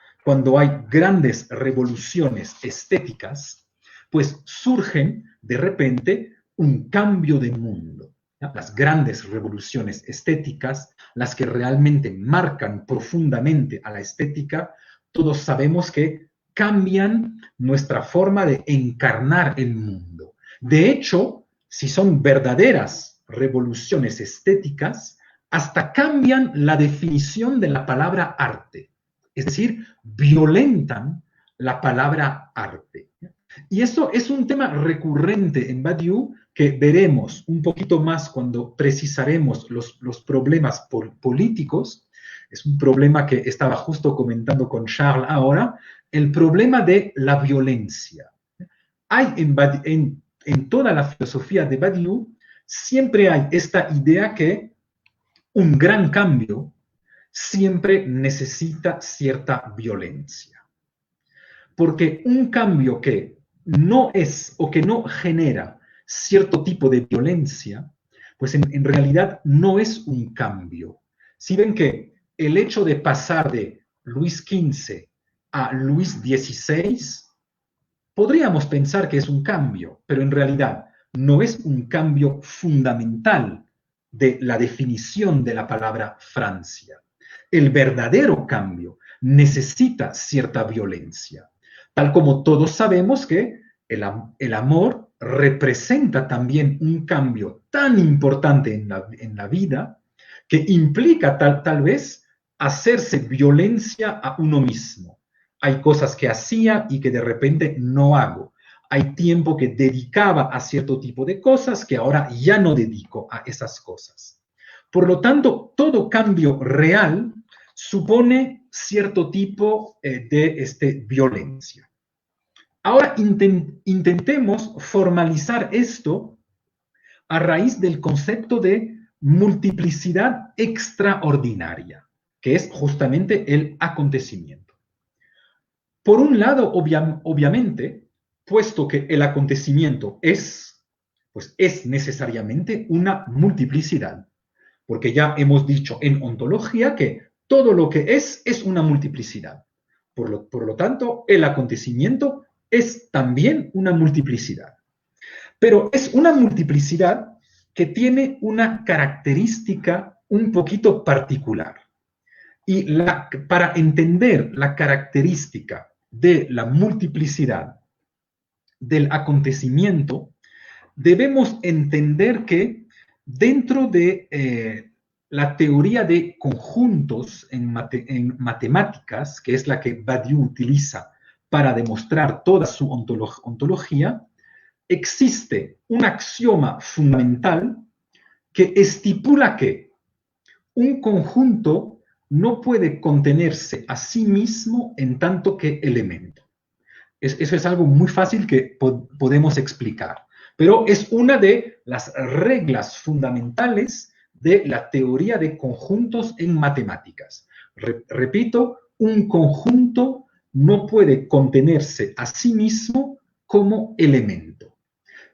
hay grandes revoluciones estéticas, pues surgen de repente un cambio de mundo. ¿Ya? Las grandes revoluciones estéticas, las que realmente marcan profundamente a la estética, todos sabemos que cambian nuestra forma de encarnar el mundo. De hecho, si son verdaderas revoluciones estéticas, hasta cambian la definición de la palabra arte. Es decir, violentan la palabra arte. Y eso es un tema recurrente en Badiou que veremos un poquito más cuando precisaremos los problemas políticos. Es un problema que estaba justo comentando con Charles ahora, el problema de la violencia. Hay en toda la filosofía de Badiou, siempre hay esta idea que un gran cambio siempre necesita cierta violencia. porque un cambio que no es o que no genera cierto tipo de violencia, pues en realidad no es un cambio. Si ven que el hecho de pasar de Luis XV a Luis XVI, podríamos pensar que es un cambio, pero en realidad no es un cambio fundamental de la definición de la palabra Francia. El verdadero cambio necesita cierta violencia, tal como todos sabemos que el amor representa también un cambio tan importante en la vida que implica tal vez hacerse violencia a uno mismo. Hay cosas que hacía y que de repente no hago. Hay tiempo que dedicaba a cierto tipo de cosas que ahora ya no dedico a esas cosas. Por lo tanto, todo cambio real supone cierto tipo de violencia. Ahora intentemos formalizar esto a raíz del concepto de multiplicidad extraordinaria, que es justamente el acontecimiento. Por un lado, obviamente, puesto que el acontecimiento pues es necesariamente una multiplicidad, porque ya hemos dicho en ontología que todo lo que es una multiplicidad. Por lo tanto, el acontecimiento es también una multiplicidad. Pero es una multiplicidad que tiene una característica un poquito particular. Y para entender la característica de la multiplicidad del acontecimiento, debemos entender que dentro de la teoría de conjuntos en matemáticas, que es la que Badiou utiliza para demostrar toda su ontología, existe un axioma fundamental que estipula que un conjunto no puede contenerse a sí mismo en tanto que elemento. Eso es algo muy fácil que podemos explicar, pero es una de las reglas fundamentales de la teoría de conjuntos en matemáticas. Repito, un conjunto no puede contenerse a sí mismo como elemento,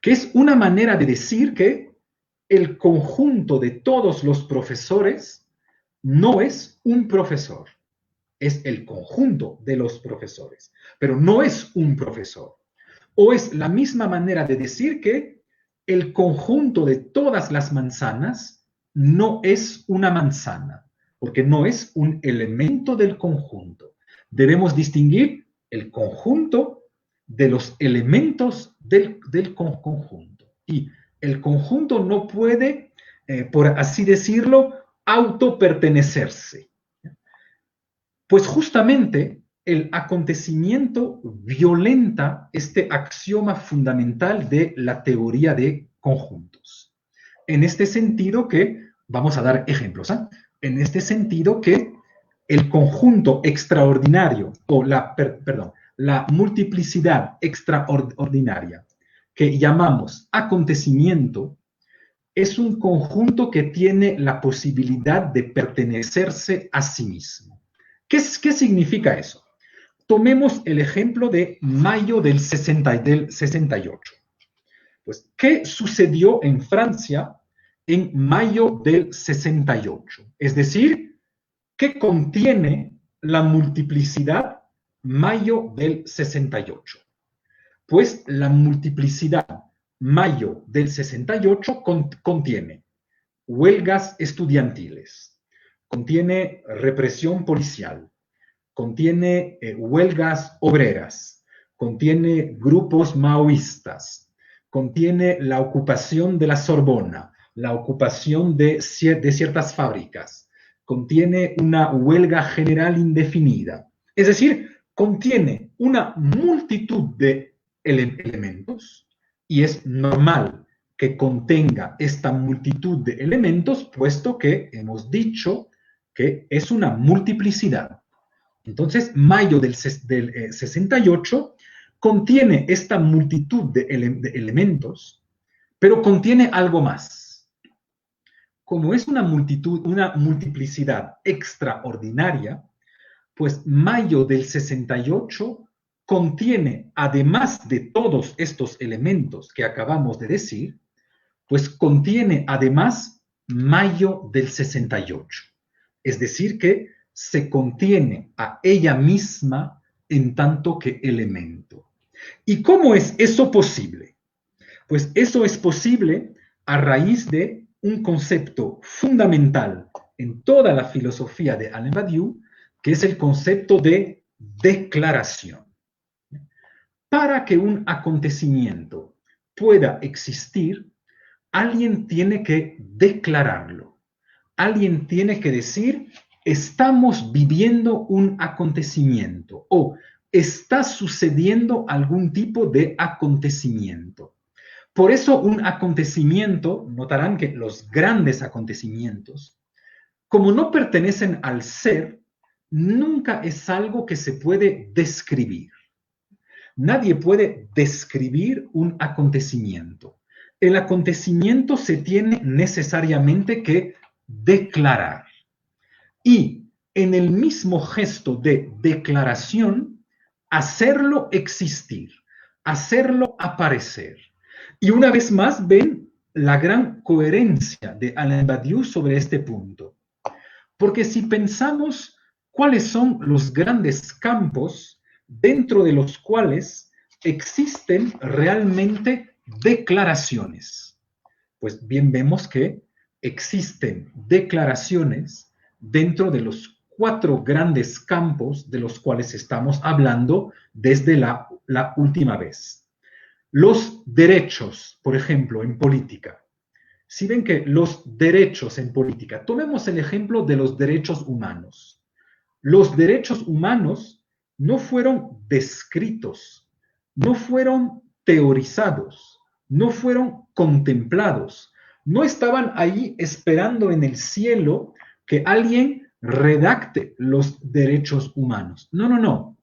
que es una manera de decir que el conjunto de todos los profesores no es un profesor, es el conjunto de los profesores, pero no es un profesor. O es la misma manera de decir que el conjunto de todas las manzanas no es una manzana, porque no es un elemento del conjunto. Debemos distinguir el conjunto de los elementos del conjunto. Y el conjunto no puede, por así decirlo, autopertenecerse. Pues justamente el acontecimiento violenta este axioma fundamental de la teoría de conjuntos. En este sentido que, vamos a dar ejemplos, en este sentido que el conjunto extraordinario, o la multiplicidad extraordinaria, que llamamos acontecimiento, es un conjunto que tiene la posibilidad de pertenecerse a sí mismo. ¿Qué significa eso? Tomemos el ejemplo de mayo del 68. Pues, ¿qué sucedió en Francia en mayo del 68? Es decir, ¿qué contiene la multiplicidad mayo del 68? Pues la multiplicidad mayo del 68 contiene huelgas estudiantiles, contiene represión policial, contiene huelgas obreras, contiene grupos maoístas, contiene la ocupación de la Sorbona, la ocupación de ciertas fábricas, contiene una huelga general indefinida. Es decir, contiene una multitud de elementos y es normal que contenga esta multitud de elementos, puesto que hemos dicho que es una multiplicidad. Entonces, mayo del 68 contiene esta multitud de elementos, pero contiene algo más. Como es una multiplicidad extraordinaria, pues mayo del 68 contiene, además de todos estos elementos que acabamos de decir, pues contiene además mayo del 68. Es decir, que se contiene a ella misma en tanto que elemento. ¿Y cómo es eso posible? Pues eso es posible a raíz de un concepto fundamental en toda la filosofía de Alain Badiou, que es el concepto de declaración. Para que un acontecimiento pueda existir, alguien tiene que declararlo. Alguien tiene que decir, estamos viviendo un acontecimiento o está sucediendo algún tipo de acontecimiento. Por eso un acontecimiento, notarán que los grandes acontecimientos, como no pertenecen al ser, nunca es algo que se puede describir. Nadie puede describir un acontecimiento. El acontecimiento se tiene necesariamente que declarar. Y en el mismo gesto de declaración, hacerlo existir, hacerlo aparecer. Y una vez más ven la gran coherencia de Alain Badiou sobre este punto. Porque si pensamos cuáles son los grandes campos dentro de los cuales existen realmente declaraciones, pues bien vemos que existen declaraciones dentro de los 4 grandes campos de los cuales estamos hablando desde la última vez. Los derechos, por ejemplo, en política. Si ven que los derechos en política, tomemos el ejemplo de los derechos humanos. Los derechos humanos no fueron descritos, no fueron teorizados, no fueron contemplados, no estaban ahí esperando en el cielo que alguien redacte los derechos humanos. No, no, no.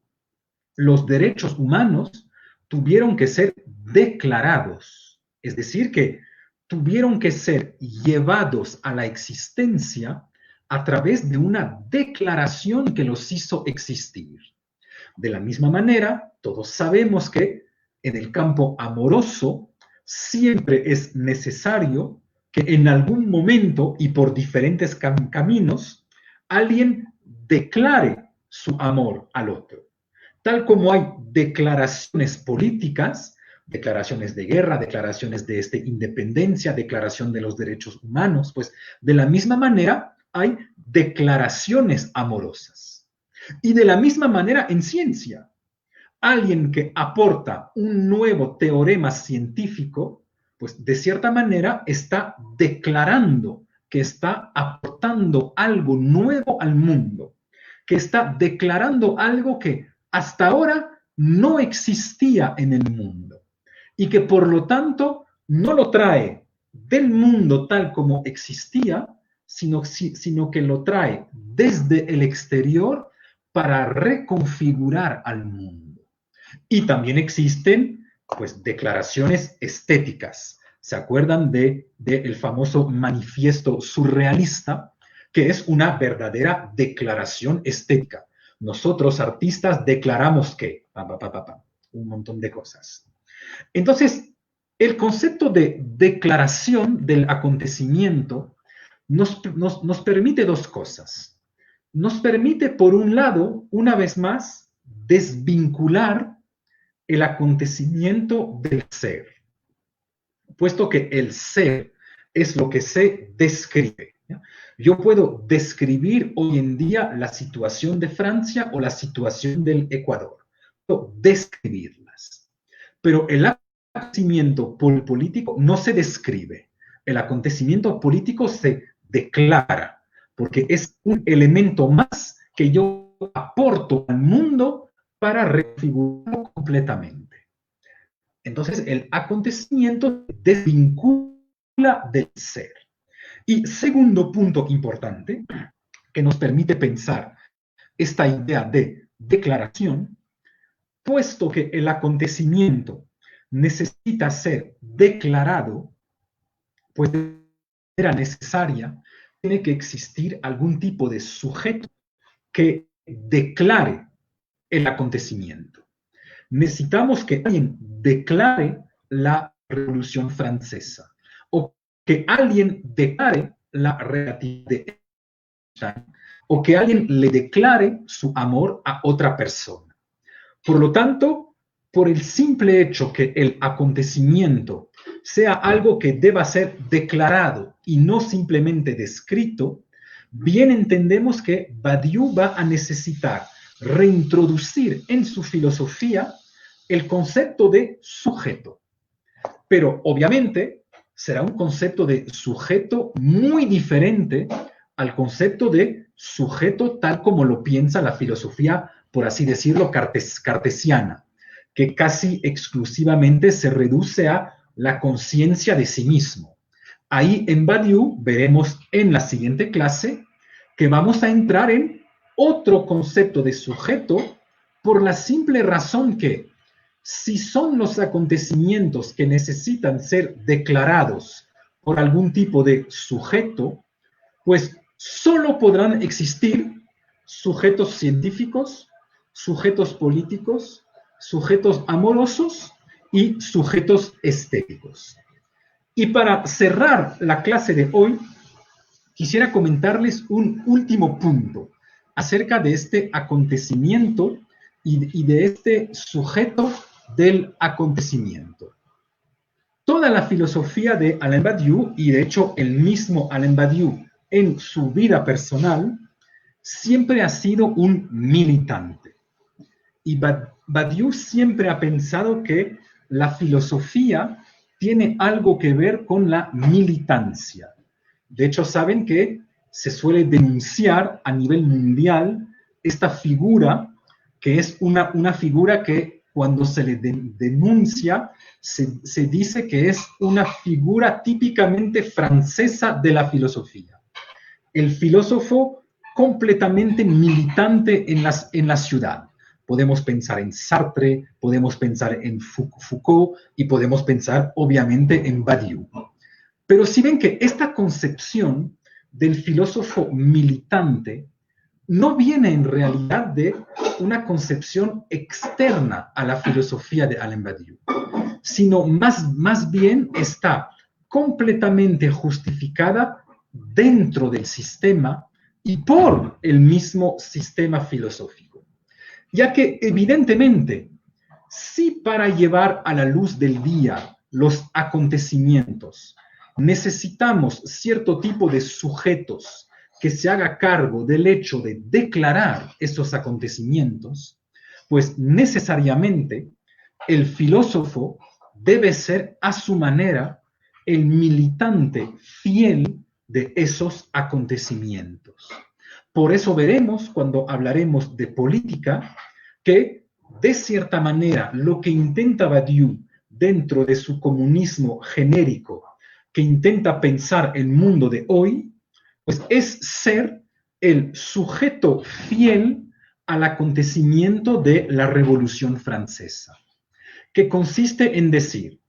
Los derechos humanos tuvieron que ser declarados, es decir, que tuvieron que ser llevados a la existencia a través de una declaración que los hizo existir. De la misma manera, todos sabemos que en el campo amoroso siempre es necesario que en algún momento y por diferentes caminos alguien declare su amor al otro. Tal como hay declaraciones políticas, declaraciones de guerra, declaraciones de independencia, declaración de los derechos humanos, pues de la misma manera hay declaraciones amorosas. Y de la misma manera en ciencia, alguien que aporta un nuevo teorema científico, pues de cierta manera está declarando que está aportando algo nuevo al mundo, que está declarando algo que hasta ahora no existía en el mundo y que por lo tanto no lo trae del mundo tal como existía, sino que lo trae desde el exterior para reconfigurar al mundo. Y también existen, pues, declaraciones estéticas. ¿Se acuerdan del famoso manifiesto surrealista? Que es una verdadera declaración estética. Nosotros, artistas, declaramos que, un montón de cosas. Entonces, el concepto de declaración del acontecimiento nos permite 2 cosas. Nos permite, por un lado, una vez más, desvincular el acontecimiento del ser, puesto que el ser es lo que se describe. Yo puedo describir hoy en día la situación de Francia o la situación del Ecuador, puedo describirlas, pero el acontecimiento político no se describe, el acontecimiento político se declara, porque es un elemento más que yo aporto al mundo para reconfigurarlo completamente. Entonces, el acontecimiento desvincula del ser. Y segundo punto importante, que nos permite pensar esta idea de declaración, puesto que el acontecimiento necesita ser declarado, pues de manera necesaria, tiene que existir algún tipo de sujeto que declare el acontecimiento. necesitamos que alguien declare la Revolución Francesa o que alguien declare la relatividad de Einstein o que alguien le declare su amor a otra persona. Por lo tanto, por el simple hecho que el acontecimiento sea algo que deba ser declarado y no simplemente descrito, bien entendemos que Badiou va a necesitar reintroducir en su filosofía el concepto de sujeto. Pero obviamente será un concepto de sujeto muy diferente al concepto de sujeto tal como lo piensa la filosofía, por así decirlo, cartesiana, que casi exclusivamente se reduce a la conciencia de sí mismo. Ahí en Badiou veremos en la siguiente clase que vamos a entrar en otro concepto de sujeto por la simple razón que si son los acontecimientos que necesitan ser declarados por algún tipo de sujeto, pues solo podrán existir sujetos científicos, sujetos políticos, sujetos amorosos y sujetos estéticos. Y para cerrar la clase de hoy, quisiera comentarles un último punto acerca de este acontecimiento y de este sujeto del acontecimiento. Toda la filosofía de Alain Badiou, y de hecho el mismo Alain Badiou en su vida personal, siempre ha sido un militante. Y Badiou siempre ha pensado que la filosofía tiene algo que ver con la militancia. De hecho, saben que se suele denunciar a nivel mundial esta figura, que es una figura que cuando se le denuncia, se dice que es una figura típicamente francesa de la filosofía. El filósofo completamente militante en la ciudad. Podemos pensar en Sartre, podemos pensar en Foucault y podemos pensar, obviamente, en Badiou. Pero si ven que esta concepción del filósofo militante no viene en realidad de una concepción externa a la filosofía de Alain Badiou, sino más bien está completamente justificada dentro del sistema y por el mismo sistema filosófico. Ya que evidentemente, si para llevar a la luz del día los acontecimientos necesitamos cierto tipo de sujetos que se haga cargo del hecho de declarar esos acontecimientos, pues necesariamente el filósofo debe ser a su manera el militante fiel de esos acontecimientos. Por eso veremos cuando hablaremos de política que de cierta manera lo que intenta Badiou dentro de su comunismo genérico, que intenta pensar el mundo de hoy, pues es ser el sujeto fiel al acontecimiento de la Revolución Francesa, que consiste en decir,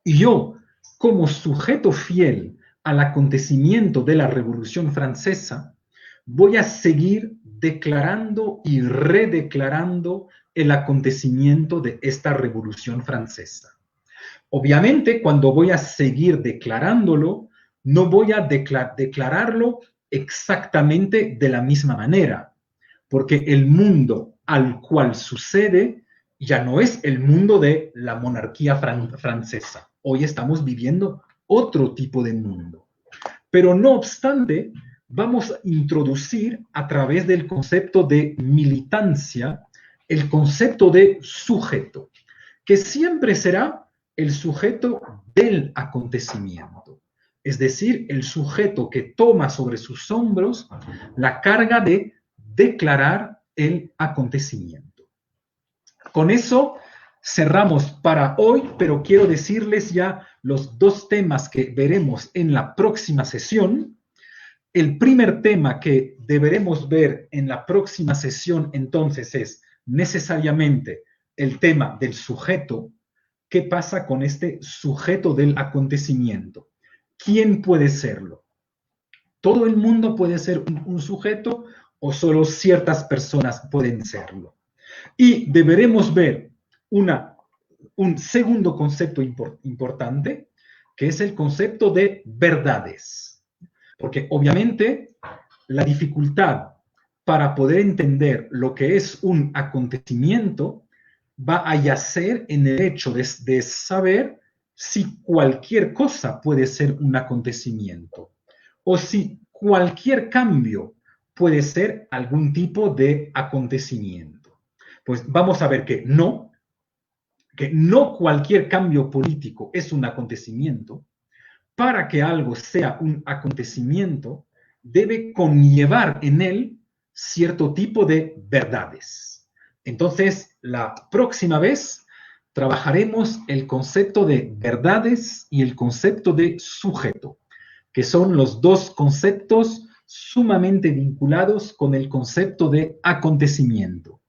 yo como sujeto fiel al acontecimiento de la Revolución Francesa, voy a seguir declarando y redeclarando el acontecimiento de esta Revolución Francesa. Obviamente, cuando voy a seguir declarándolo, no voy a declararlo exactamente de la misma manera, porque el mundo al cual sucede ya no es el mundo de la monarquía francesa. Hoy estamos viviendo otro tipo de mundo. Pero no obstante, vamos a introducir a través del concepto de militancia el concepto de sujeto, que siempre será el sujeto del acontecimiento, es decir, el sujeto que toma sobre sus hombros la carga de declarar el acontecimiento. Con eso cerramos para hoy, pero quiero decirles ya los dos temas que veremos en la próxima sesión. El primer tema que deberemos ver en la próxima sesión entonces es necesariamente el tema del sujeto. ¿Qué pasa con este sujeto del acontecimiento? ¿Quién puede serlo? ¿Todo el mundo puede ser un sujeto o solo ciertas personas pueden serlo? Y deberemos ver un segundo concepto importante, que es el concepto de verdades. Porque obviamente la dificultad para poder entender lo que es un acontecimiento va a yacer en el hecho de saber si cualquier cosa puede ser un acontecimiento o si cualquier cambio puede ser algún tipo de acontecimiento. Pues vamos a ver que no cualquier cambio político es un acontecimiento. Para que algo sea un acontecimiento, debe conllevar en él cierto tipo de verdades. Entonces, la próxima vez trabajaremos el concepto de verdades y el concepto de sujeto, que son los dos conceptos sumamente vinculados con el concepto de acontecimiento.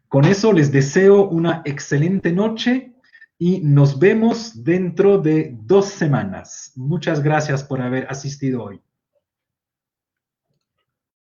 Con eso les deseo una excelente noche y nos vemos dentro de 2 semanas. Muchas gracias por haber asistido hoy.